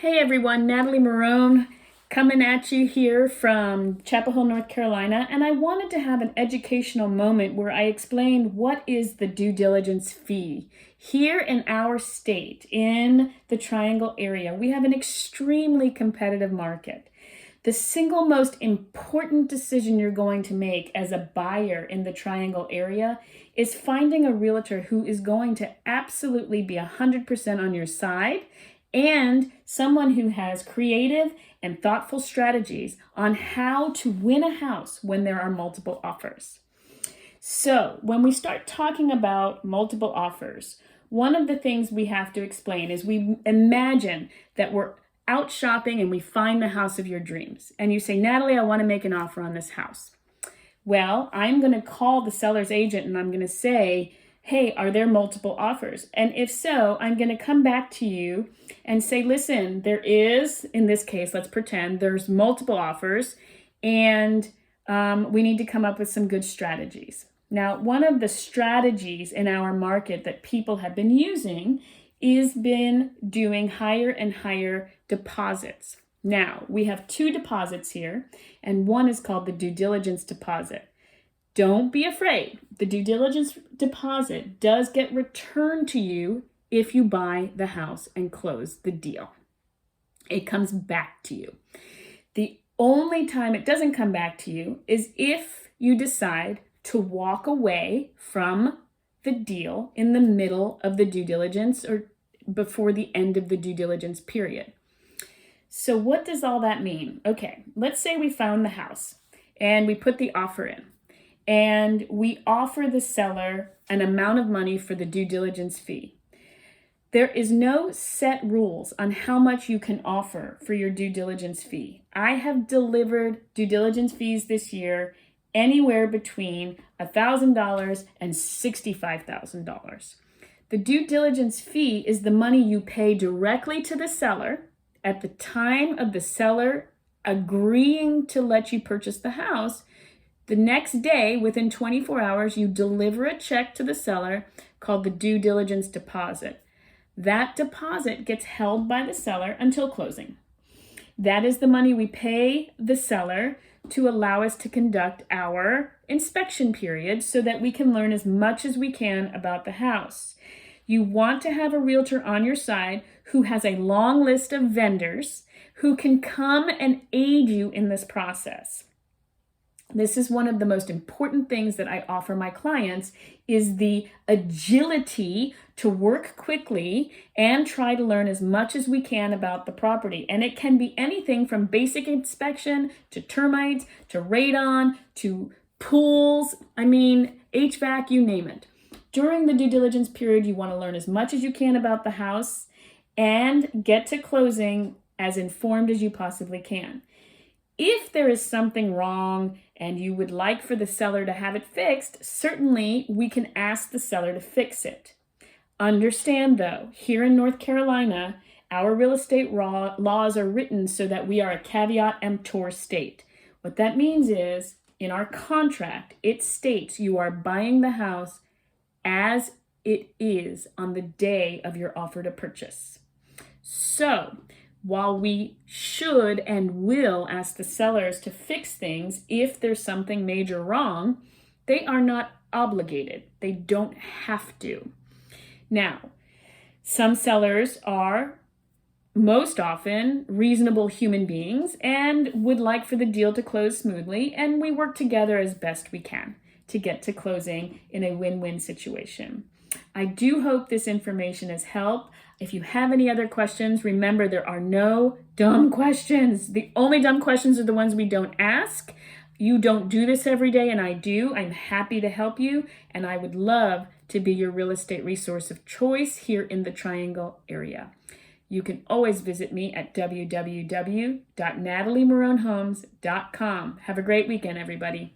Hey everyone, Natalie Marone coming at you here from Chapel Hill, North Carolina, and I wanted to have an educational moment where I explain what is the due diligence fee. Here in our state, in the Triangle area, we have an extremely competitive market. The single most important decision you're going to make as a buyer in the Triangle area is finding a realtor who is going to absolutely be 100% on your side and someone who has creative and thoughtful strategies on how to win a house when there are multiple offers. So when we start talking about multiple offers, one of the things we have to explain is we imagine that we're out shopping and we find the house of your dreams. And you say, Natalie, I want to make an offer on this house. Well, I'm going to call the seller's agent and I'm going to say, hey, are there multiple offers? And if so, I'm going to come back to you and say, listen, there is, in this case, let's pretend there's multiple offers and we need to come up with some good strategies. Now, one of the strategies in our market that people have been using is been doing higher and higher deposits. Now, we have two deposits here, and one is called the due diligence deposit. Don't be afraid. The due diligence deposit does get returned to you if you buy the house and close the deal. It comes back to you. The only time it doesn't come back to you is if you decide to walk away from the deal in the middle of the due diligence or before the end of the due diligence period. So what does all that mean? Okay, let's say we found the house and we put the offer in. And we offer the seller an amount of money for the due diligence fee. There is no set rules on how much you can offer for your due diligence fee. I have delivered due diligence fees this year anywhere between $1,000 and $65,000. The due diligence fee is the money you pay directly to the seller at the time of the seller agreeing to let you purchase the house. The next day, within 24 hours, you deliver a check to the seller called the due diligence deposit. That deposit gets held by the seller until closing. That is the money we pay the seller to allow us to conduct our inspection period so that we can learn as much as we can about the house. You want to have a realtor on your side who has a long list of vendors who can come and aid you in this process. This is one of the most important things that I offer my clients is the agility to work quickly and try to learn as much as we can about the property. And it can be anything from basic inspection to termites, to radon, to pools, HVAC, you name it. During the due diligence period, you want to learn as much as you can about the house and get to closing as informed as you possibly can. If there is something wrong and you would like for the seller to have it fixed, certainly we can ask the seller to fix it. Understand though, here in North Carolina, our real estate laws are written so that we are a caveat emptor state. What that means is, in our contract, it states you are buying the house as it is on the day of your offer to purchase. So, while we should and will ask the sellers to fix things if there's something major wrong, they are not obligated. They don't have to. Now, some sellers are most often reasonable human beings and would like for the deal to close smoothly, and we work together as best we can to get to closing in a win-win situation. I do hope this information has helped. If you have any other questions, remember there are no dumb questions. The only dumb questions are the ones we don't ask. You don't do this every day, and I do. I'm happy to help you, and I would love to be your real estate resource of choice here in the Triangle area. You can always visit me at www.nataliemaronehomes.com. Have a great weekend, everybody.